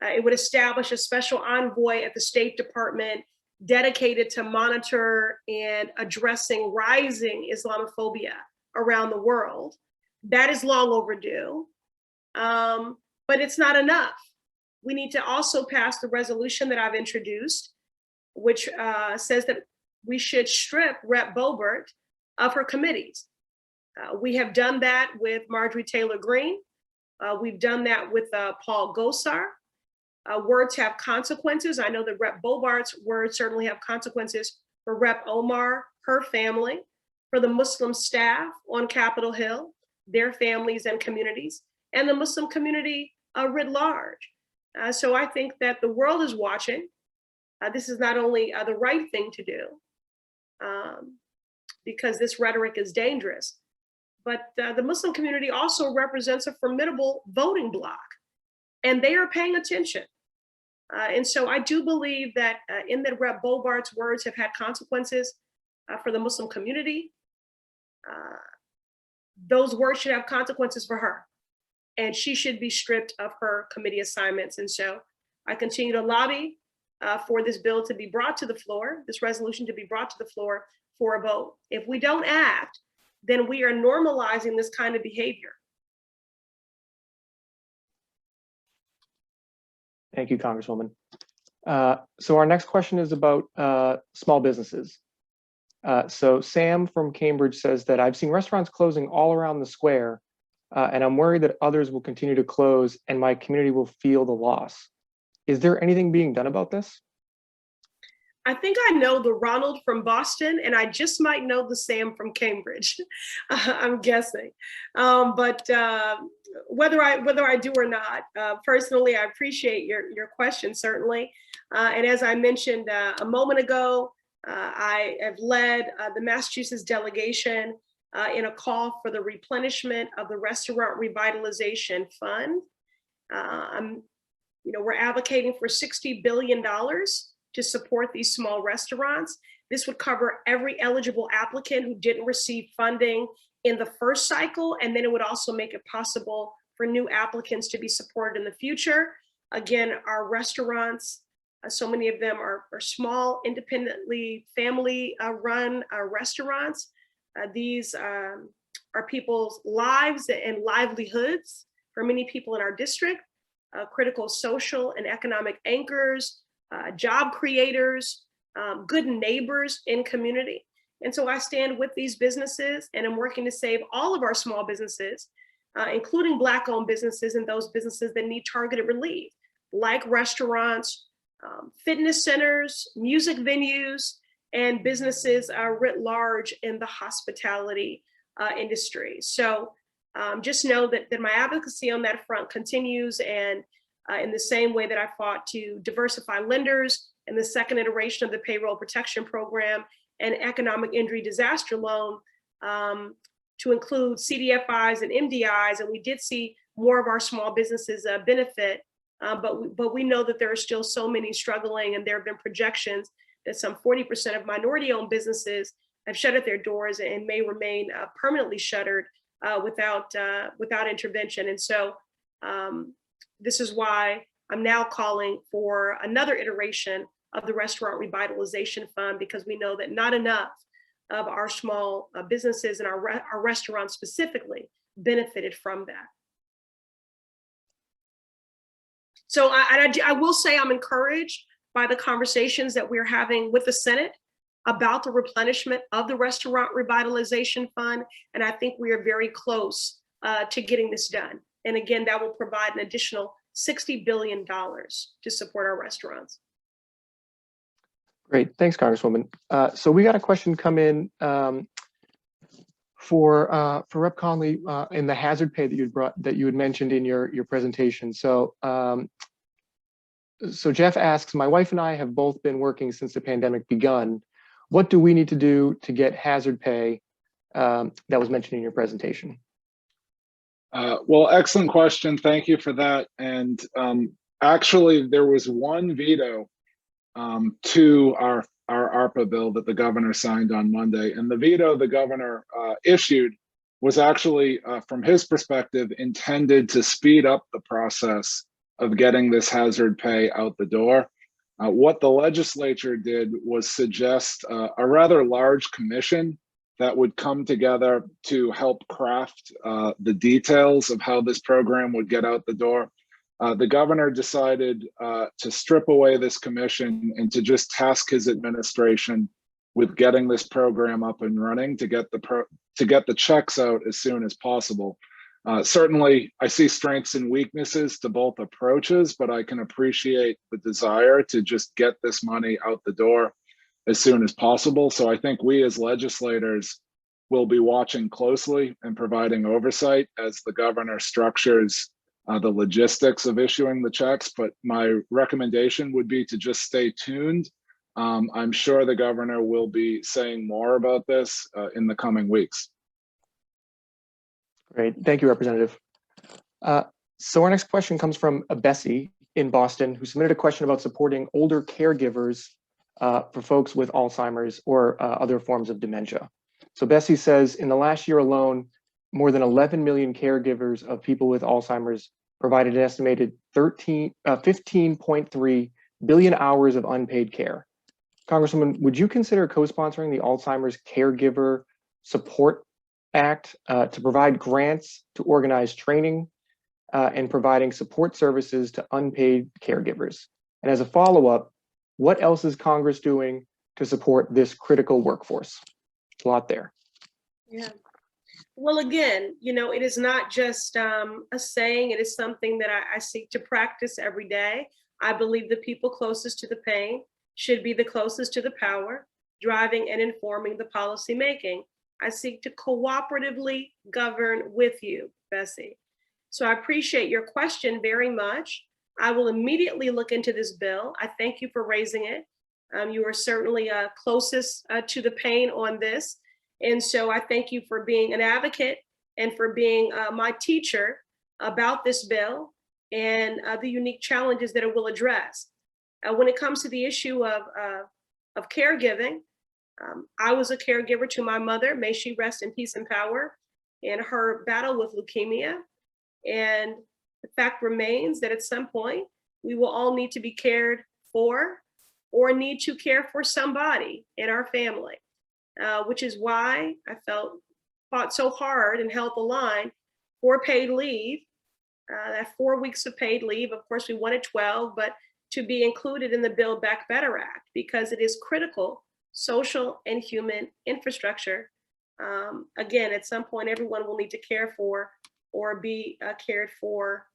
It would establish a special envoy at the State Department dedicated to monitor and addressing rising Islamophobia around the world. That is long overdue, but it's not enough. We need to also pass the resolution that I've introduced which says that we should strip Rep. Boebert of her committees. We have done that with Marjorie Taylor Greene. We've done that with Paul Gosar. Words have consequences. I know that Rep. Boebert's words certainly have consequences for Rep. Omar, her family, for the Muslim staff on Capitol Hill, their families and communities, and the Muslim community writ large. So I think that the world is watching. This is not only the right thing to do, because this rhetoric is dangerous, but the Muslim community also represents a formidable voting bloc, and they are paying attention. And so I do believe that in that Rep. Boebert's words have had consequences for the Muslim community. Those words should have consequences for her, and she should be stripped of her committee assignments. And so I continue to lobby for this bill to be brought to the floor, this resolution to be brought to the floor for a vote. If we don't act, then we are normalizing this kind of behavior. Thank you, Congresswoman. So our next question is about small businesses. So Sam from Cambridge says that I've seen restaurants closing all around the square, and I'm worried that others will continue to close and my community will feel the loss. Is there anything being done about this? I think I know the Ronald from Boston, and I just might know the Sam from Cambridge. I'm guessing, but whether I do or not, personally, I appreciate your question certainly. And as I mentioned a moment ago, I have led the Massachusetts delegation in a call for the replenishment of the Restaurant Revitalization Fund. We're advocating for $60 billion to support these small restaurants. This would cover every eligible applicant who didn't receive funding in the first cycle, and then it would also make it possible for new applicants to be supported in the future. Again, our restaurants, so many of them are small, independently family-run restaurants. These are people's lives and livelihoods for many people in our district, critical social and economic anchors, job creators, good neighbors in community. And so I stand with these businesses, and I'm working to save all of our small businesses, including Black-owned businesses and those businesses that need targeted relief, like restaurants, fitness centers, music venues, and businesses writ large in the hospitality industry. So just know that my advocacy on that front continues, and in the same way that I fought to diversify lenders in the second iteration of the Payroll Protection Program and Economic Injury Disaster Loan to include CDFIs and MDIs, and we did see more of our small businesses benefit, but we know that there are still so many struggling, and there have been projections that some 40% of minority-owned businesses have shuttered their doors and may remain permanently shuttered without intervention. And so this is why I'm now calling for another iteration of the Restaurant Revitalization Fund, because we know that not enough of our small businesses and our restaurants specifically benefited from that. So I will say I'm encouraged by the conversations that we're having with the Senate about the replenishment of the Restaurant Revitalization Fund. And I think we are very close to getting this done. And again, that will provide an additional $60 billion to support our restaurants. Great, thanks, Congresswoman. So we got a question come in for Rep. Conley in the hazard pay that you had mentioned in your presentation. So so Jeff asks, my wife and I have both been working since the pandemic begun. What do we need to do to get hazard pay that was mentioned in your presentation? Well, excellent question. Thank you for that. And actually, there was one veto to our ARPA bill that the governor signed on Monday. And the veto the governor issued was actually, from his perspective, intended to speed up the process of getting this hazard pay out the door. What the legislature did was suggest a rather large commission that would come together to help craft the details of how this program would get out the door. The governor decided to strip away this commission and to just task his administration with getting this program up and running to get the checks out as soon as possible. Certainly, I see strengths and weaknesses to both approaches, but I can appreciate the desire to just get this money out the door as soon as possible. So I think we as legislators will be watching closely and providing oversight as the governor structures the logistics of issuing the checks. But my recommendation would be to just stay tuned. I'm sure the governor will be saying more about this in the coming weeks. Great. Thank you, Representative. So our next question comes from Bessie in Boston, who submitted a question about supporting older caregivers for folks with Alzheimer's or other forms of dementia. So Bessie says, in the last year alone, more than 11 million caregivers of people with Alzheimer's provided an estimated 15.3 billion hours of unpaid care. Congresswoman, would you consider co-sponsoring the Alzheimer's Caregiver Support Act to provide grants to organize training and providing support services to unpaid caregivers? And as a follow-up, what else is Congress doing to support this critical workforce? It's a lot there. Yeah. Well, again, you know, it is not just a saying, it is something that I seek to practice every day. I believe the people closest to the pain should be the closest to the power, driving and informing the policy making. I seek to cooperatively govern with you, Bessie. So I appreciate your question very much. I will immediately look into this bill. I thank you for raising it. You are certainly closest to the pain on this. And so I thank you for being an advocate and for being my teacher about this bill and the unique challenges that it will address. When it comes to the issue of caregiving, I was a caregiver to my mother, may she rest in peace and power, in her battle with leukemia. And the fact remains that at some point, we will all need to be cared for or need to care for somebody in our family, which is why I fought so hard and held the line for paid leave, that 4 weeks of paid leave. Of course, we wanted 12, but to be included in the Build Back Better Act, because it is critical social and human infrastructure. Again, at some point, everyone will need to care for or be cared for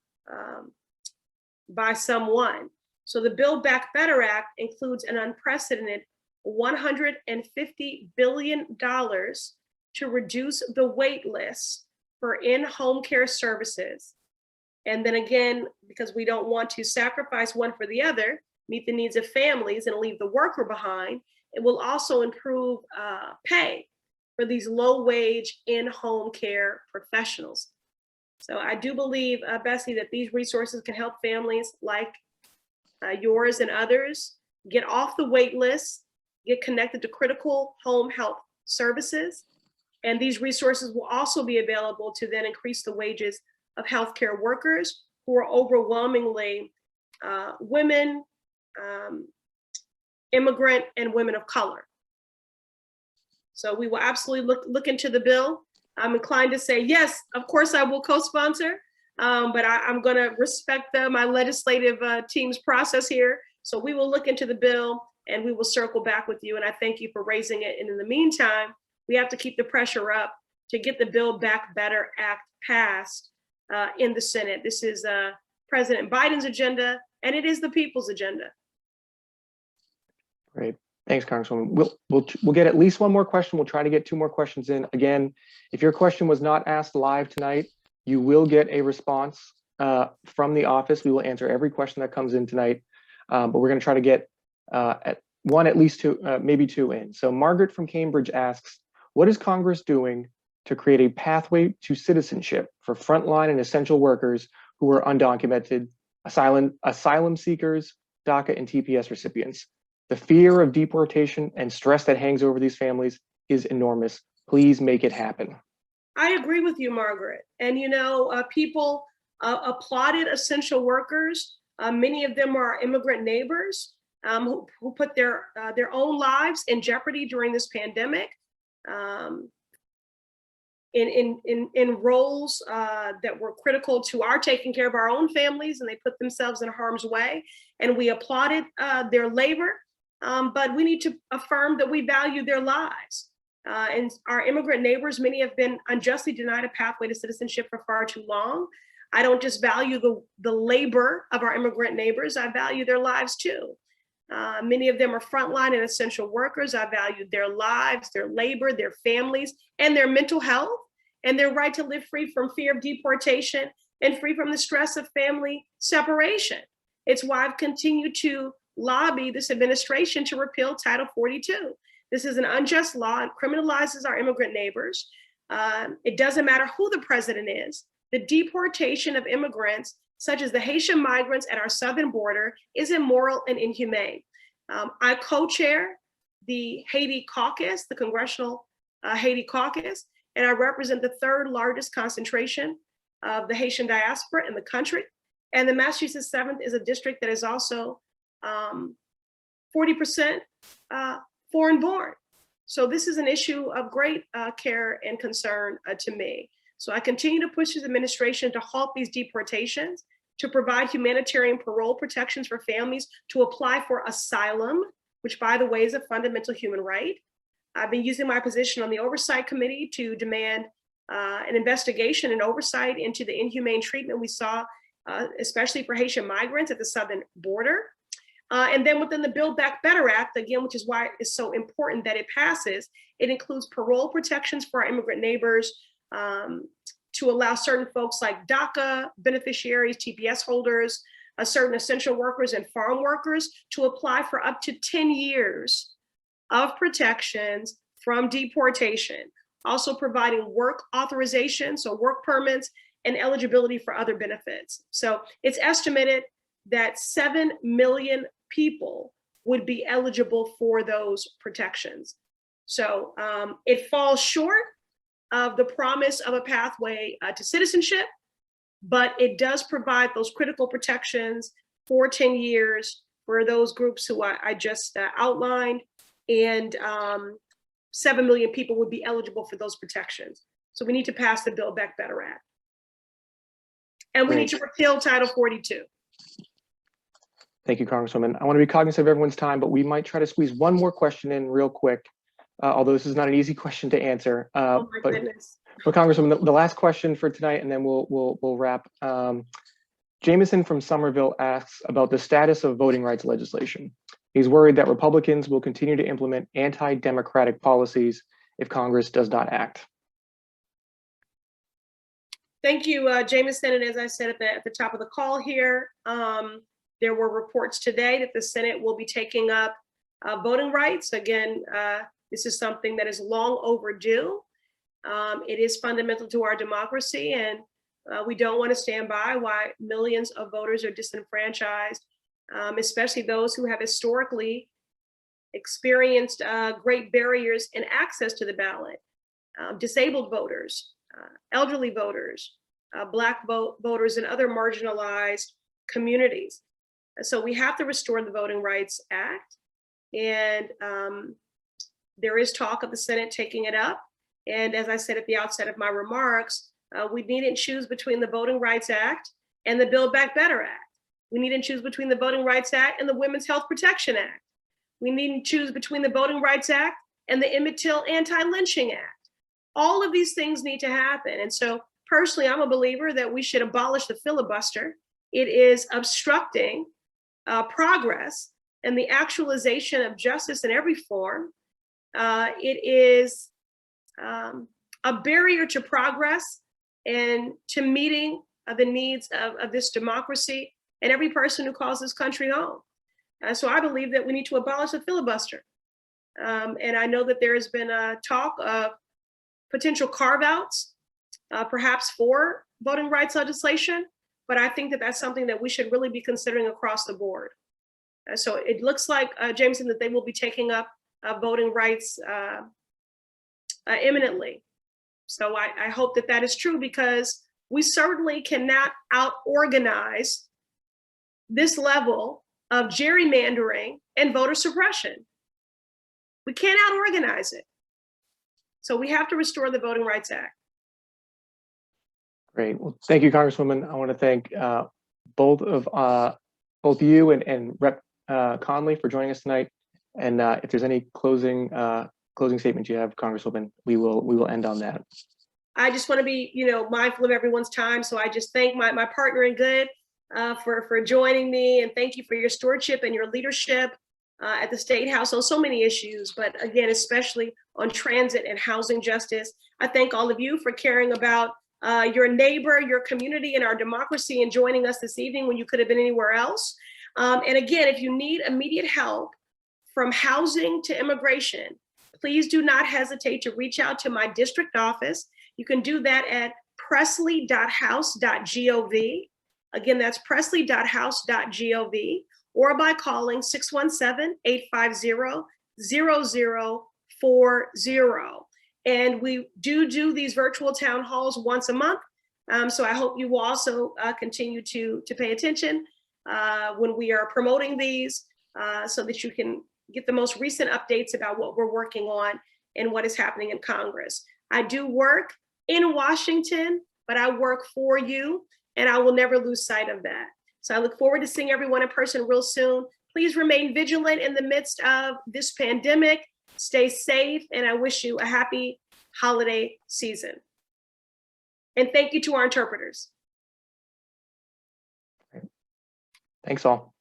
by someone. So the Build Back Better Act includes an unprecedented $150 billion to reduce the wait list for in-home care services. And then again, because we don't want to sacrifice one for the other, meet the needs of families and leave the worker behind, it will also improve pay for these low-wage in-home care professionals. So I do believe, Bessie, that these resources can help families like yours and others get off the wait list, get connected to critical home health services. And these resources will also be available to then increase the wages of healthcare workers, who are overwhelmingly women, immigrant, and women of color. So we will absolutely look into the bill. I'm inclined to say, yes, of course I will co-sponsor, but I'm gonna respect my legislative team's process here. So we will look into the bill and we will circle back with you. And I thank you for raising it. And in the meantime, we have to keep the pressure up to get the Build Back Better Act passed in the Senate. This is President Biden's agenda, and it is the people's agenda. Great. Thanks, Congresswoman. We'll get at least one more question. We'll try to get 2 more questions in. Again, if your question was not asked live tonight, you will get a response from the office. We will answer every question that comes in tonight, but we're going to try to get at least 2, maybe 2 in. So Margaret from Cambridge asks, what is Congress doing to create a pathway to citizenship for frontline and essential workers who are undocumented, asylum seekers, DACA and TPS recipients? The fear of deportation and stress that hangs over these families is enormous. Please make it happen. I agree with you, Margaret. And you know, people applauded essential workers. Many of them are immigrant neighbors who put their own lives in jeopardy during this pandemic. in roles that were critical to our taking care of our own families, and they put themselves in harm's way. And we applauded their labor, but we need to affirm that we value their lives. And our immigrant neighbors, many have been unjustly denied a pathway to citizenship for far too long. I don't just value the labor of our immigrant neighbors, I value their lives too. Many of them are frontline and essential workers. I value their lives, their labor, their families, and their mental health, and their right to live free from fear of deportation and free from the stress of family separation. It's why I've continued to lobby this administration to repeal Title 42. This is an unjust law and criminalizes our immigrant neighbors. It doesn't matter who the president is. The deportation of immigrants, such as the Haitian migrants at our southern border, is immoral and inhumane. I co-chair the Haiti Caucus, the Congressional Haiti Caucus, and I represent the third largest concentration of the Haitian diaspora in the country. And the Massachusetts 7th is a district that is also 40% foreign born. So this is an issue of great care and concern to me. So I continue to push this administration to halt these deportations, to provide humanitarian parole protections for families to apply for asylum, which, by the way, is a fundamental human right. I've been using my position on the Oversight Committee to demand an investigation and oversight into the inhumane treatment we saw, especially for Haitian migrants at the southern border. And then within the Build Back Better Act, again, which is why it's so important that it passes, it includes parole protections for our immigrant neighbors, to allow certain folks like DACA beneficiaries, TPS holders, certain essential workers and farm workers to apply for up to 10 years of protections from deportation. Also providing work authorization, so work permits, and eligibility for other benefits. So it's estimated that 7 million people would be eligible for those protections. So it falls short of the promise of a pathway to citizenship, but it does provide those critical protections for 10 years for those groups who I just outlined, and 7 million people would be eligible for those protections. So we need to pass the Build Back Better Act. And we need to repeal Title 42. Thank you, Congresswoman. I want to be cognizant of everyone's time, but we might try to squeeze one more question in real quick, although this is not an easy question to answer. Oh my goodness. But Congresswoman, the last question for tonight, and then we'll wrap. Jameson from Somerville asks about the status of voting rights legislation. He's worried that Republicans will continue to implement anti-democratic policies if Congress does not act. Thank you, Jameson. And as I said at the top of the call here, there were reports today that the Senate will be taking up voting rights. Again, this is something that is long overdue. It is fundamental to our democracy, and we don't want to stand by why millions of voters are disenfranchised, especially those who have historically experienced great barriers in access to the ballot. Disabled voters, elderly voters, Black voters, and other marginalized communities. So we have to restore the Voting Rights Act, and there is talk of the Senate taking it up. And as I said at the outset of my remarks, we needn't choose between the Voting Rights Act and the Build Back Better Act. We needn't choose between the Voting Rights Act and the Women's Health Protection Act. We needn't choose between the Voting Rights Act and the Emmett Till Anti-Lynching Act. All of these things need to happen. And so personally, I'm a believer that we should abolish the filibuster. It is obstructing progress and the actualization of justice in every form. It is a barrier to progress and to meeting the needs of this democracy and every person who calls this country home. So I believe that we need to abolish the filibuster. And I know that there has been a talk of potential carve-outs, perhaps for voting rights legislation, but I think that that's something that we should really be considering across the board. So it looks like, Jameson, that they will be taking up voting rights imminently. So I hope that that is true, because we certainly cannot out-organize this level of gerrymandering and voter suppression. We can't out-organize it. So we have to restore the Voting Rights Act. Great. Well, thank you, Congresswoman. I want to thank both you and Rep. Conley for joining us tonight. And if there's any closing statements you have, Congresswoman, we will end on that. I just want to be, mindful of everyone's time. So I just thank my partner in good for joining me, and thank you for your stewardship and your leadership at the State House on so many issues, but again, especially on transit and housing justice. I thank all of you for caring about your neighbor, your community, and our democracy, and joining us this evening when you could have been anywhere else. And again, if you need immediate help from housing to immigration, please do not hesitate to reach out to my district office. You can do that at presley.house.gov. Again, that's presley.house.gov, or by calling 617-850-0040. And we do these virtual town halls once a month. So I hope you will also continue to pay attention when we are promoting these so that you can get the most recent updates about what we're working on and what is happening in Congress. I do work in Washington, but I work for you, and I will never lose sight of that. So I look forward to seeing everyone in person real soon. Please remain vigilant in the midst of this pandemic. Stay safe, and I wish you a happy holiday season. And thank you to our interpreters. Thanks all.